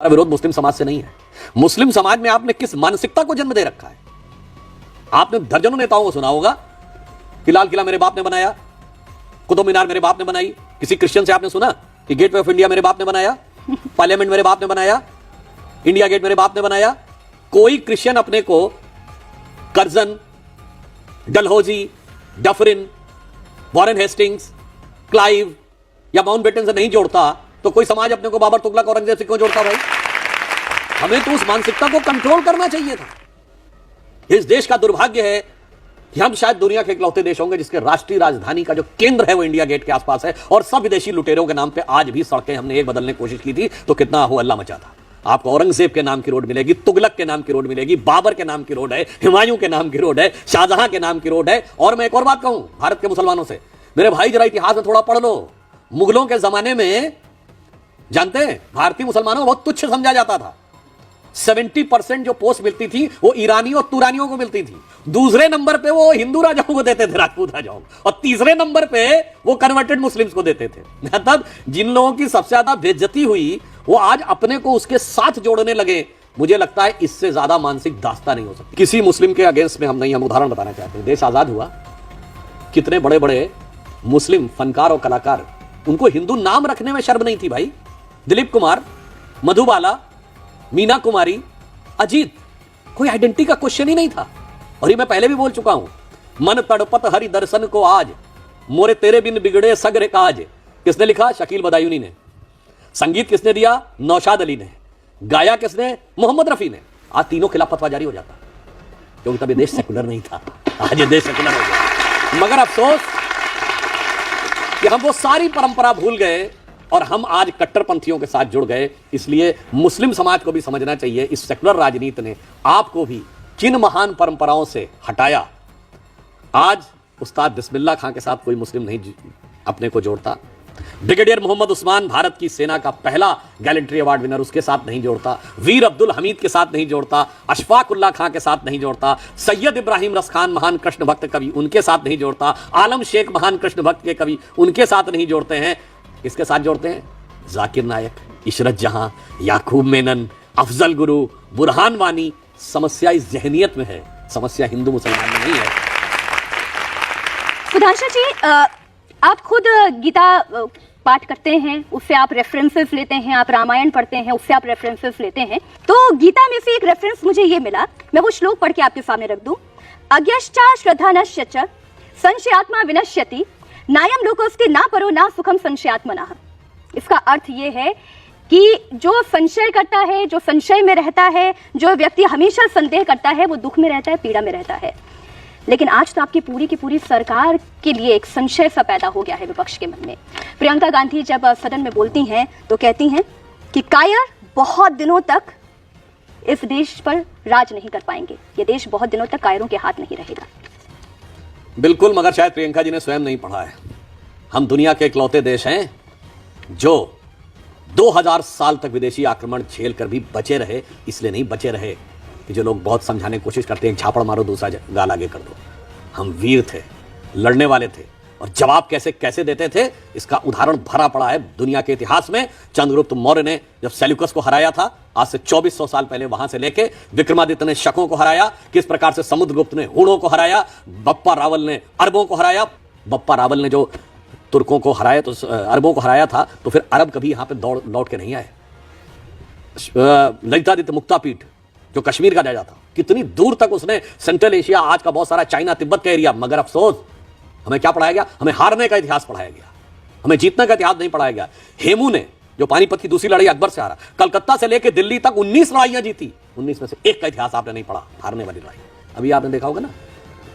विरोध मुस्लिम समाज से नहीं है। मुस्लिम समाज में आपने किस मानसिकता को जन्म दे रखा है? आपने दर्जनों नेताओं को सुना होगा कि लाल किला मेरे बाप ने बनाया, कुतुब मीनार मेरे बाप ने बनाई। किसी क्रिश्चियन से आपने सुना कि गेटवे ऑफ इंडिया मेरे बाप ने बनाया, पार्लियामेंट मेरे बाप ने बनाया, इंडिया गेट मेरे बाप ने बनाया? कोई क्रिश्चियन अपने को Curzon, Dalhousie, Dufferin, Warren Hastings, Clive या माउंटबेटन से नहीं जोड़ता, तो कोई समाज अपने को बाबर, तुगलक, औरंगजेब से क्यों जोड़ता भाई? हमें तो उस मानसिकता को कंट्रोल करना चाहिए था। इस देश का दुर्भाग्य है कि हम शायद दुनिया के इकलौते देश होंगे जिसके राष्ट्रीय राजधानी का जो केंद्र है वो इंडिया गेट के आसपास है, और सब विदेशी लुटेरों के नाम पे आज भी सड़कें हमने एक बदलने की कोशिश की थी तो कितना हो अल्लाह मचा था। आपको औरंगजेब के नाम की रोड मिलेगी, तुगलक के नाम की रोड मिलेगी, बाबर के नाम की रोड है, हुमायूं के नाम की रोड है, शाहजहां के नाम की रोड है। और मैं एक और बात कहूं भारत के मुसलमानों से, मेरे भाई जरा इतिहास में थोड़ा पढ़ लो। मुगलों के जमाने में जानते हैं भारतीय मुसलमानों को बहुत तुच्छ समझा जाता था। 70% जो पोस्ट मिलती थी वो ईरानी और तुरानियों को मिलती थी। दूसरे नंबर पे वो हिंदू राजाओं को देते थे, राजपूत राजाओं, और तीसरे नंबर पे वो कन्वर्टेड मुस्लिम्स को देते थे। मतलब जिन लोगों की सबसे ज्यादा बेइज्जती हुई वो आज अपने को उसके साथ जोड़ने लगे। मुझे लगता है इससे ज्यादा मानसिक दास्ता नहीं हो सकती। किसी मुस्लिम के अगेंस्ट में हम नहीं, हम उदाहरण बताना चाहते हैं। देश आजाद हुआ, कितने बड़े बड़े मुस्लिम फनकार और कलाकार, उनको हिंदू नाम रखने में शर्म नहीं थी भाई। दिलीप कुमार, मधुबाला, मीना कुमारी, अजीत, कोई आइडेंटिटी का क्वेश्चन ही नहीं था। और ये मैं पहले भी बोल चुका हूं, मन तड़पत हरि दर्शन को आज, मोरे तेरे बिन बिगड़े सगरे काज। किसने लिखा? शकील बदायूनी ने। संगीत किसने दिया? नौशाद अली ने। गाया किसने? मोहम्मद रफी ने। आज तीनों खिलाफ फतवा जारी हो जाता, क्योंकि तब ये देश सेकुलर नहीं था। आज ये देश सेकुलर हो गया। मगर अफसोस कि हम वो सारी परंपरा भूल गए और हम आज कट्टरपंथियों के साथ जुड़ गए। इसलिए मुस्लिम समाज को भी समझना चाहिए, इस सेकुलर राजनीति ने आपको भी किन महान परंपराओं से हटाया। आज उस्ताद बिस्मिल्लाह खां के साथ कोई मुस्लिम नहीं अपने को जोड़ता। ब्रिगेडियर मोहम्मद उस्मान, भारत की सेना का पहला गैलेंट्री अवार्ड विनर, उसके साथ नहीं जोड़ता। वीर अब्दुल हमीद के साथ नहीं जोड़ता। अशफाक उल्लाह खां के साथ नहीं जोड़ता। सैयद इब्राहिम रस खान, महान कृष्ण भक्त कवि, उनके साथ नहीं जोड़ता। आलम शेख, महान कृष्ण भक्त के कवि, उनके साथ नहीं जोड़ते हैं। इसके साथ जोड़ते हैं जाकिर नायक, इशरत जहां, याकूब मेनन, अफजल गुरु, बुरहान वानी। समस्या इस जहनियत में है, समस्या हिंदू मुसलमान में नहीं है। सुधांशु जी, आप खुद गीता पाठ करते हैं, उससे आप रेफरेंसेस लेते हैं, आप रामायण पढ़ते हैं, उससे आप रेफरेंसेस लेते हैं। तो गीता में से एक रेफरेंस मुझे ये मिला, मैं वो श्लोक पढ़ के आपके सामने रख दूं। अज्ञश्चा श्रद्धा नश्यच संशयात्मा विनश्यति नायम लोकोस्ते ना परो ना सुखम संशयात्मनः। इसका अर्थ ये है कि जो संशय करता है, जो संशय में रहता है, जो व्यक्ति हमेशा संदेह करता है, वो दुख में रहता है, पीड़ा में रहता है। लेकिन आज तो आपकी पूरी की पूरी सरकार के लिए एक संशय सा पैदा हो गया है विपक्ष के मन में। प्रियंका गांधी जब सदन में बोलती हैं तो कहती हैं कि कायर बहुत दिनों तक इस देश पर राज नहीं कर पाएंगे, ये देश बहुत दिनों तक कायरों के हाथ नहीं रहेगा। बिल्कुल, मगर शायद प्रियंका जी ने स्वयं नहीं पढ़ा है। हम दुनिया के इकलौते देश हैं जो 2000 साल तक विदेशी आक्रमण झेल कर भी बचे रहे। इसलिए नहीं बचे रहे कि जो लोग बहुत समझाने की कोशिश करते हैं, झापड़ मारो दूसरा गाल आगे कर दो। हम वीर थे, लड़ने वाले थे, और जवाब कैसे कैसे देते थे इसका उदाहरण भरा पड़ा है दुनिया के इतिहास में। चंद्रगुप्त मौर्य ने जब सेल्यूकस को हराया था, आज से 2400 साल पहले, वहां से लेके विक्रमादित्य ने शकों को हराया, किस प्रकार से समुद्रगुप्त ने हूणों को हराया, बप्पा रावल ने अरबों को हराया। बप्पा रावल ने जो तुर्कों को हराया, तो अरबों को हराया था, तो फिर अरब कभी यहां पे लौट के नहीं आए। ललितादित्य मुक्तापीठ जो कश्मीर का राजा था, कितनी दूर तक उसने सेंट्रल एशिया, आज का बहुत सारा चाइना, तिब्बत का एरिया। मगर अफसोस हमें क्या पढ़ाया गया? हमें हारने का इतिहास पढ़ाया गया, हमें जीतने का इतिहास नहीं पढ़ाया गया। हेमू ने जो पानीपत की दूसरी लड़ाई अकबर से हारा, कलकत्ता से लेकर दिल्ली तक 19 लड़ाइयां जीती, 19 में से एक का इतिहास आपने नहीं पढ़ा, हारने वाली लड़ाई। अभी आपने देखा होगा ना,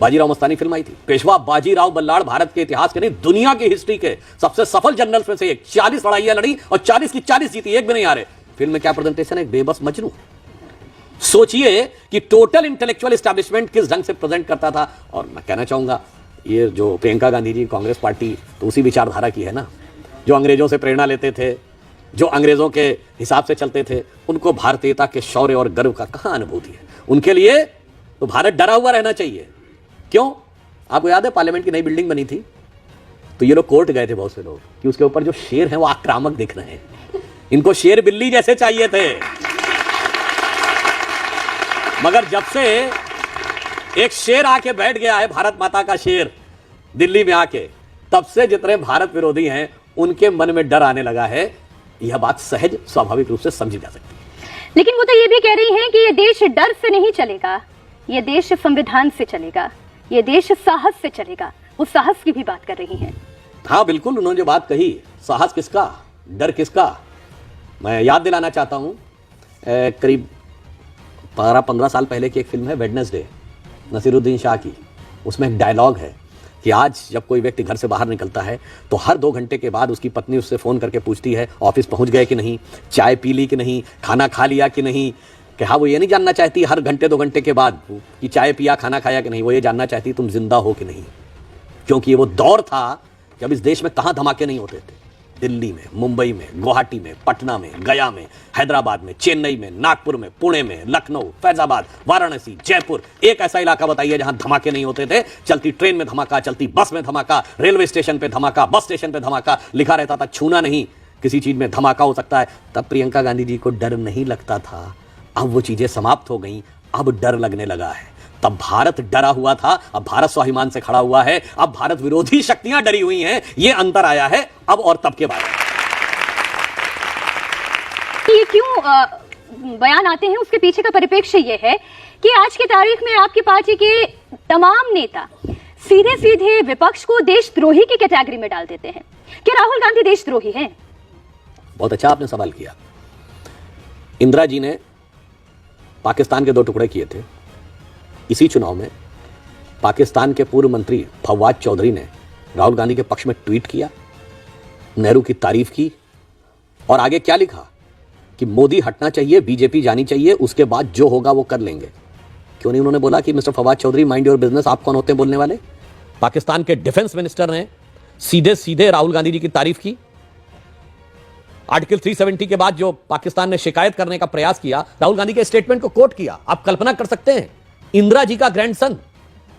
बाजीराव मस्तानी फिल्म आई थी, पेशवा बाजीराव बल्लाड़ भारत के इतिहास के नहीं, दुनिया की हिस्ट्री के सबसे सफल जनरल्स में से एक। 40 लड़ाइयां लड़ी और 40 की 40 जीती, एक भी नहीं हारे। फिल्म में क्या प्रेजेंटेशन है? बेबस मजनू। सोचिए कि टोटल इंटेलेक्चुअल एस्टैब्लिशमेंट किस ढंग से प्रेजेंट करता था। और मैं कहना चाहूंगा, ये जो प्रियंका गांधी जी, कांग्रेस पार्टी तो उसी विचारधारा की है ना, जो अंग्रेजों से प्रेरणा लेते थे, जो अंग्रेजों के हिसाब से चलते थे। उनको भारतीयता के शौर्य और गर्व का कहां अनुभूति है? उनके लिए तो भारत डरा हुआ रहना चाहिए। क्यों? आपको याद है पार्लियामेंट की नई बिल्डिंग बनी थी, तो ये लोग कोर्ट गए थे बहुत से लोग कि उसके ऊपर जो शेर हैं वो आक्रामक दिख रहे हैं, इनको शेर बिल्ली जैसे चाहिए थे। मगर जब से एक शेर आके बैठ गया है, भारत माता का शेर दिल्ली में आके, तब से जितने भारत विरोधी हैं उनके मन में डर आने लगा है। यह बात सहज स्वाभाविक रूप से समझी जा सकती है। लेकिन वो तो ये भी कह रही हैं कि ये देश डर से नहीं चलेगा, ये देश संविधान से चलेगा, ये देश साहस से चलेगा। वो साहस की भी बात कर रही हैं। हाँ बिल्कुल, उन्होंने जो बात कही, साहस किसका, डर किसका। मैं याद दिलाना चाहता हूं, करीब 12-15 साल पहले की एक फिल्म है वेडनेसडे, नसीरुद्दीन शाह की। उसमें एक डायलॉग है कि आज जब कोई व्यक्ति घर से बाहर निकलता है तो हर 2 घंटे के बाद उसकी पत्नी उससे फ़ोन करके पूछती है ऑफिस पहुंच गए कि नहीं, चाय पी ली कि नहीं, खाना खा लिया कि नहीं। कि हाँ, वो ये नहीं जानना चाहती हर घंटे 2 घंटे के बाद कि चाय पिया, खाना खाया कि नहीं। वो ये जानना चाहती तुम जिंदा हो कि नहीं। क्योंकि ये वो दौर था जब इस देश में कहाँ धमाके नहीं होते थे। दिल्ली में, मुंबई में, गुवाहाटी में, पटना में, गया में, हैदराबाद में, चेन्नई में, नागपुर में, पुणे में, लखनऊ, फैजाबाद, वाराणसी, जयपुर। एक ऐसा इलाका बताइए जहां धमाके नहीं होते थे। चलती ट्रेन में धमाका, चलती बस में धमाका, रेलवे स्टेशन पे धमाका, बस स्टेशन पे धमाका, लिखा रहता था छूना नहीं, किसी चीज में धमाका हो सकता है। तब प्रियंका गांधी जी को डर नहीं लगता था। अब वो चीजें समाप्त हो गई, अब डर लगने लगा है। तब भारत डरा हुआ था, अब भारत स्वाभिमान से खड़ा हुआ है। अब भारत विरोधी शक्तियां डरी हुई हैं। ये अंतर आया है अब और तब के बाद। ये क्यों बयान आते हैं, उसके पीछे का परिप्रेक्ष्य ये है कि आज की तारीख में आपकी पार्टी के तमाम नेता सीधे सीधे विपक्ष को देशद्रोही की कैटेगरी में डाल देते हैं। क्या राहुल गांधी देशद्रोही हैं? बहुत अच्छा आपने सवाल किया। इंदिरा जी ने पाकिस्तान के 2 टुकड़े किए थे। इसी चुनाव में पाकिस्तान के पूर्व मंत्री फवाद चौधरी ने राहुल गांधी के पक्ष में ट्वीट किया, नेहरू की तारीफ की और आगे क्या लिखा कि मोदी हटना चाहिए, बीजेपी जानी चाहिए, उसके बाद जो होगा वो कर लेंगे। क्यों नहीं उन्होंने बोला कि mister Fawad Chaudhry mind your business, आप कौन होते हैं बोलने वाले। पाकिस्तान के डिफेंस मिनिस्टर ने सीधे सीधे राहुल गांधी जी की तारीफ की। आर्टिकल 370 के बाद जो पाकिस्तान ने शिकायत करने का प्रयास किया, राहुल गांधी के स्टेटमेंट को कोट किया। आप कल्पना कर सकते हैं, इंदिरा जी का ग्रैंडसन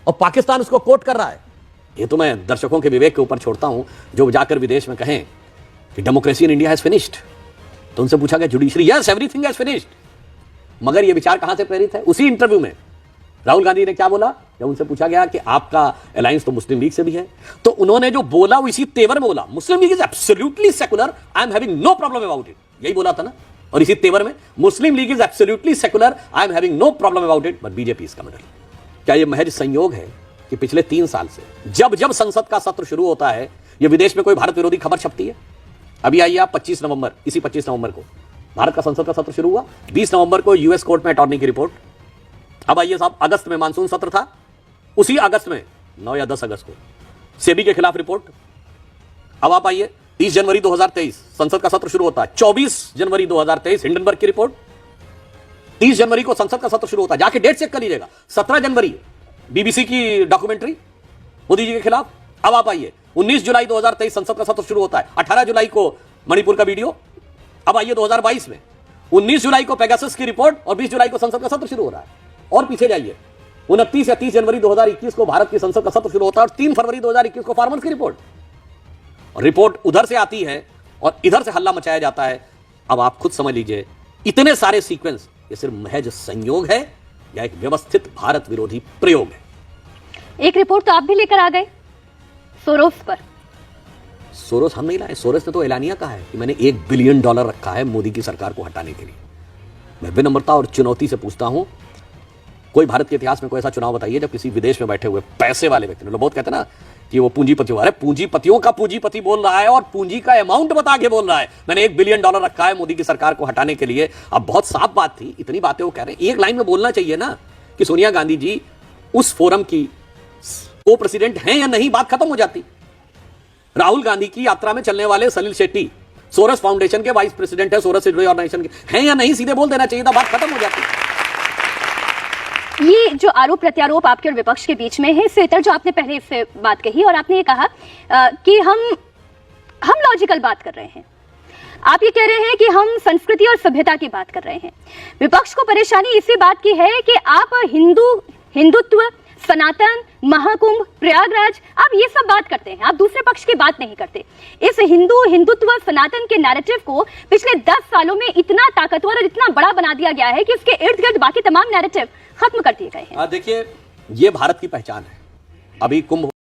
और पाकिस्तान उसको कोट कर रहा है। ये तो मैं दर्शकों के विवेक के ऊपर छोड़ता हूं। जो जाकर विदेश में कहें कि democracy in India has finished, तो उनसे पूछा गया judiciary, yes everything has finished. मगर ये विचार कहां से प्रेरित है? उसी इंटरव्यू में राहुल गांधी ने क्या बोला, जब उनसे पूछा गया कि आपका अलायंस तो मुस्लिम लीग से भी है, तो उन्होंने जो बोला वो इसी तेवर में बोला, Muslim League is absolutely secular, I am having no problem about it. यही बोला था ना। और इसी तेवर में Muslim League is absolutely secular, I am having no problem about it, but BJP is committed. क्या यह महज संयोग है कि पिछले 3 साल से जब जब संसद का सत्र शुरू होता है, यह विदेश में कोई भारत विरोधी खबर छपती है? अभी आइए आप 25 नवंबर, इसी 25 नवंबर को भारत का संसद का सत्र शुरू हुआ। 20 नवंबर को यूएस कोर्ट में अटॉर्नी की रिपोर्ट। अब आइए साहब, अगस्त में मानसून सत्र था, उसी अगस्त में 9 या 10 अगस्त को सेबी के खिलाफ रिपोर्ट। अब आप आइए 30 जनवरी 2023 संसद का सत्र शुरू होता है। 24 जनवरी 2023 हिंडनबर्ग की रिपोर्ट। 30 जनवरी को संसद का सत्र शुरू होता है, जाके डेट चेक कर लीजिएगा। 17 जनवरी बीबीसी की डॉक्यूमेंट्री मोदी जी के खिलाफ। अब आप आइए 19 जुलाई 2023 संसद का सत्र शुरू होता है। 18 जुलाई को मणिपुर का वीडियो। अब आइए 2022 में 19 जुलाई को पेगासस की रिपोर्ट और 20 जुलाई को संसद का सत्र शुरू हो रहा है। और पीछे जाइए 29 या 30 जनवरी 2021 को भारत की संसद का सत्र शुरू होता है और 3 फरवरी 2021 को फार्मर्स की रिपोर्ट। और रिपोर्ट उधर से आती है और इधर से हल्ला मचाया जाता है। अब आप खुद समझ लीजिए, इतने सारे सीक्वेंस ये सिर्फ महज संयोग है या एक व्यवस्थित भारत विरोधी प्रयोग है? एक रिपोर्ट तो आप भी लेकर आ गए सोरोस पर। सोरोस हम नहीं लाए, सोरोस ने तो एलानिया कहा है कि मैंने $1 बिलियन रखा है मोदी की सरकार को हटाने के लिए। मैं विनम्रता और चुनौती से पूछता हूं, कोई भारत के इतिहास में कोई ऐसा चुनाव बताइए जब किसी विदेश में बैठे हुए पैसे वाले व्यक्ति ने, लोग बहुत कहते हैं ना कि वो पूंजीपति, अरे पूंजीपतियों का पूंजीपति बोल रहा है और पूंजी का अमाउंट बता के बोल रहा है मैंने $1 बिलियन रखा है मोदी की सरकार को हटाने के लिए। अब बहुत साफ बात थी, इतनी बातें वो कह रहे हैं, एक लाइन में बोलना चाहिए ना कि सोनिया गांधी जी उस फोरम की को प्रेसिडेंट हैं या नहीं, बात खत्म हो जाती। राहुल गांधी की यात्रा में चलने वाले सलील शेट्टी सोरस फाउंडेशन के वाइस प्रेसिडेंट है, सोरस ऑर्गेनाइजेशन के हैं या नहीं, सीधे बोल देना चाहिए था, बात खत्म हो जाती। ये जो आरोप प्रत्यारोप आपके और विपक्ष के बीच में है, इससे इतर जो आपने पहले इससे बात कही और आपने ये कहा कि हम लॉजिकल बात कर रहे हैं, आप ये कह रहे हैं कि हम संस्कृति और सभ्यता की बात कर रहे हैं। विपक्ष को परेशानी इसी बात की है कि आप हिंदुत्व, सनातन, महाकुंभ, प्रयागराज, आप ये सब बात करते हैं, आप दूसरे पक्ष की बात नहीं करते। इस हिंदुत्व सनातन के नैरेटिव को पिछले 10 सालों में इतना ताकतवर और इतना बड़ा बना दिया गया है कि उसके इर्द गिर्द बाकी तमाम नैरेटिव खत्म कर दिए गए हैं। देखिए, ये भारत की पहचान है। अभी कुंभ